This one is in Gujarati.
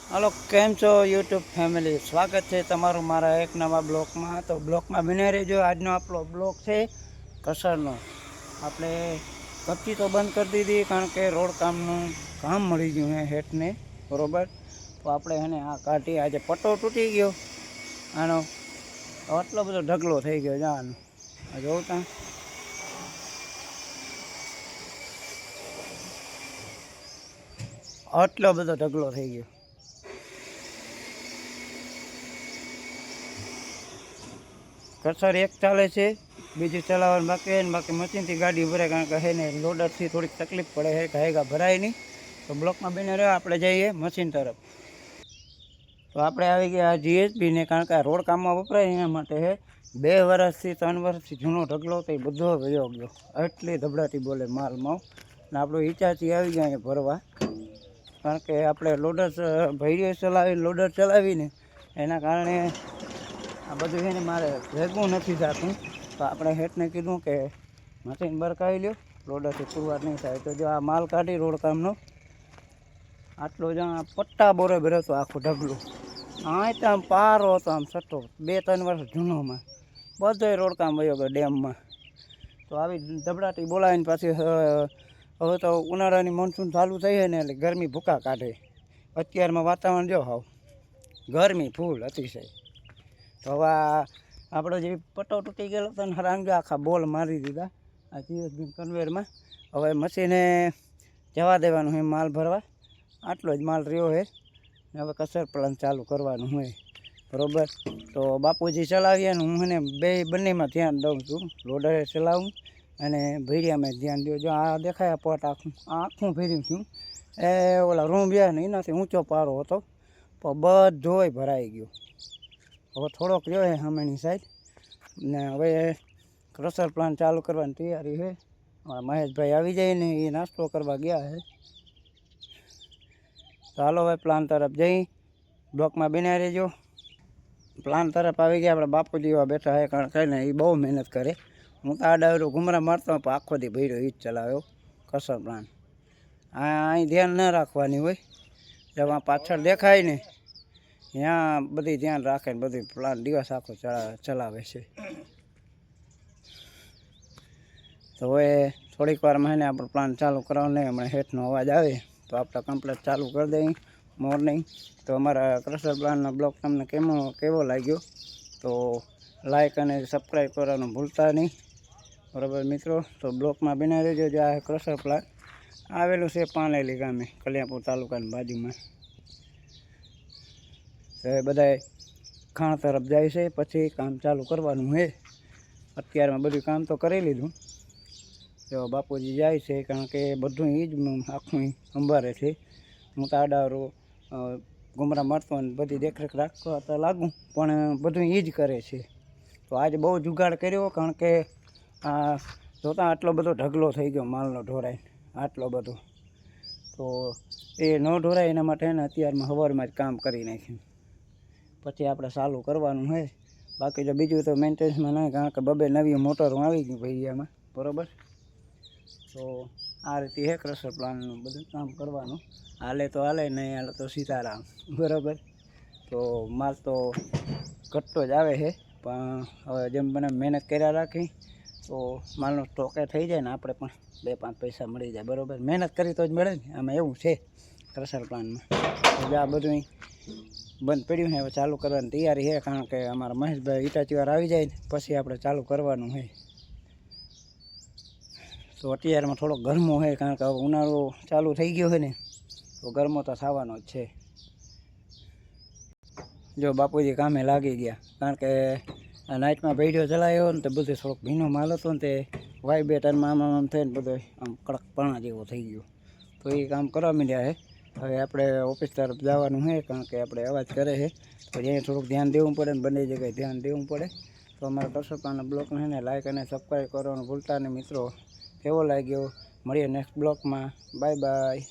હલો, કેમ છો યુટ્યુબ ફેમિલી? સ્વાગત છે તમારું મારા એક નવા બ્લોગમાં. તો બ્લોગમાં બને રહેજો. આજનો આપણો બ્લોગ છે કસરનો. આપણે કપચી તો બંધ કરી દીધી કારણ કે રોડ કામનું કામ મળી ગયું હે હેઠને, બરાબર. તો આપણે એને આ કાઢી, આજે પટ્ટો તૂટી ગયો આનો, આટલો બધો ઢગલો થઈ ગયો જાનો. આ જોઉં ત્યાં આટલો બધો ઢગલો થઈ ગયો. કસર એક ચાલે છે, બીજું ચલાવવાનું બાકી મશીનથી ગાડી ભરાય કારણ કે હે ને લોડરથી થોડીક તકલીફ પડે છે, કાંઈગા ભરાય નહીં. તો બ્લોકમાં બને રહ્યો, આપણે જઈએ મશીન તરફ. તો આપણે આવી ગયા જીએસબીને, કારણ કે આ રોડ કામમાં વપરાય એના માટે છે. 2 વર્ષથી 3 વર્ષથી જૂનો ઢગલો તો એ બધો વયો ગયો. એટલી ધબડાટી બોલે માલમાં. ને આપણું ઈચાથી આવી ગયા અહીંયા ભરવા, કારણ કે આપણે લોડર લોડર ચલાવીને એના કારણે આ બધું એને મારે ભેગું નથી થતું. તો આપણે હેઠને કીધું કે મશીન બરકાવી લ્યો, લોડરથી પુરવાર નહીં થાય. તો જો આ માલ કાઢી રોડ કામનો આટલો જ પટ્ટા બરોબર હતો, આખું ઢગલું. તો આમ પારો હતો, આમ સટ્ટો 2-3 વર્ષ જૂનોમાં બધો રોડ કામ વયો ગયો ડેમમાં. તો આવી ધબડાટી બોલાવીને પાછી હવે તો ઉનાળાની મોન્સૂન ચાલુ થઈ છે ને, એટલે ગરમી ભૂકા કાઢે. અત્યારમાં વાતાવરણ જો હાવ ગરમી ફૂલ અતિશય. તો હવે આપણો જે પટ્ટો તૂટી ગયેલો હતો ને હરાંગે આખા બોલ મારી દીધા આ જીએસબી કન્વેરમાં. હવે મશીને જવા દેવાનું હોય માલ ભરવા, આટલો જ માલ રહ્યો છે. હવે કસર પ્લાન ચાલુ કરવાનું હોય, બરાબર. તો બાપુજી ચલાવીએ ને હું એને બંનેમાં ધ્યાન દઉં છું. લોડરે ચલાવું અને ભેડિયામાં ધ્યાન દઉં. જો આ દેખાય પોટ આખું ભેર્યું છું. એ ઓલા રૂમ ગયા ને એનાથી ઊંચો પારો હતો, પણ બધોય ભરાઈ ગયો. હવે થોડોક રહ્યો છે સામેની સાઈડ ને. હવે ક્રશર પ્લાન ચાલુ કરવાની તૈયારી છે. મહેશભાઈ આવી જાય ને એ નાસ્તો કરવા ગયા છે. ચાલો હવે પ્લાન તરફ જઈ, બ્લોકમાં બન્યા રહેજો. પ્લાન તરફ આવી ગયા. આપણે બાપુજી એવા બેઠા છે, કારણ કે ને એ બહુ મહેનત કરે. હું તો આ ડાયરો ઘુમરા મારતો પણ આખો દી ભર્યો એ જ ચલાવ્યો કસર પ્લાન. અહીં ધ્યાન ન રાખવાની હોય, જેમાં પાછળ દેખાય ને ત્યાં બધી ધ્યાન રાખે ને બધી પ્લાન દિવસ આખો ચલાવે છે. તો હવે થોડીક વારમાં એને આપણો પ્લાન ચાલુ કરવાનો નહીં. હમણાં હેઠનો અવાજ આવે તો આપણે કમ્પ્લીટ ચાલુ કરી દઈએ મોર્નિંગ. તો અમારા ક્રશર પ્લાનનો બ્લોગ તમને કેવો લાગ્યો તો લાઈક અને સબસ્ક્રાઈબ કરવાનું ભૂલતા નહીં, બરાબર મિત્રો. તો બ્લોકમાં બના રહેજો. જે આ ક્રશર પ્લાન આવેલું છે પાનેલી ગામે, કલ્યાણપુર તાલુકાની બાજુમાં. તો એ બધા ખાણ તરફ જાય છે, પછી કામ ચાલુ કરવાનું છે. અત્યારમાં બધું કામ તો કરી લીધું. જો બાપુજી જાય છે, કારણ કે બધું એ જ આખું સંભાળે છે. હું તો આડારો ગુમરા મારતો ને બધી દેખરેખ રાખવા તો લાગું, પણ બધું એ જ કરે છે. તો આજે બહુ જુગાડ કર્યો, કારણ કે આ જોતાં આટલો બધો ઢગલો થઈ ગયો માલનો ઢોરાય આટલો બધો. તો એ ન ઢોરાય એના માટે ને અત્યારમાં સવારમાં જ કામ કરી નાખ્યું. પછી આપણે ચાલુ કરવાનું છે. બાકી જો બીજું તો મેન્ટેનન્સમાં નહીં, કારણ કે 2 નવી મોટરો આવી ગયું ભૈયામાં, બરાબર. તો આ રીતે હે ક્રશર પ્લાનનું બધું કામ કરવાનું. હાલે તો હાલે, નહીં હાલે તો સીતારામ, બરાબર. તો માલ તો ઘટતો જ આવે છે, પણ હવે જેમ બને મહેનત કર્યા રાખી તો માલનો સ્ટોકે થઈ જાય ને આપણે પણ 2-5 પૈસા મળી જાય, બરાબર. મહેનત કરી તો જ મળે ને, આમાં એવું છે ક્રશર પ્લાનમાં. તો આ બધું બંધ પડ્યું છે, હવે ચાલુ કરવાની તૈયારી છે, કારણ કે અમારા મહેશભાઈ ઈટાચીવાર આવી જાય ને પછી આપણે ચાલુ કરવાનું છે. તો અત્યારમાં થોડોક ગરમો છે, કારણ કે હવે ઉનાળો ચાલુ થઈ ગયો છે ને, તો ગરમો તો થવાનો જ છે. જો બાપુજી કામે લાગી ગયા, કારણ કે નાઇટમાં ભેડિયો ચલાવ્યો ને તો બધું થોડોક ભીનો માલ હતો ને તે વાઇબ્રેટરમાં આમ થઈને બધો આમ કડક પણા જેવો થઈ ગયો. તો એ કામ કરવા માંડ્યા છે. હવે આપણે ઓફિસ તરફ જવાનું છે, કારણ કે આપણે અવાજ કરે છે તો અહીંયા થોડુંક ધ્યાન દેવું પડે ને બંને જગ્યાએ ધ્યાન દેવું પડે. તો અમારા ક્રશર પ્લાનના બ્લોગને છે ને લાઈક અને સબસ્ક્રાઈબ કરવાનું ભૂલતા નહીં મિત્રો. કેવો લાગ્યો મળીએ નેક્સ્ટ બ્લોગમાં. Bye bye.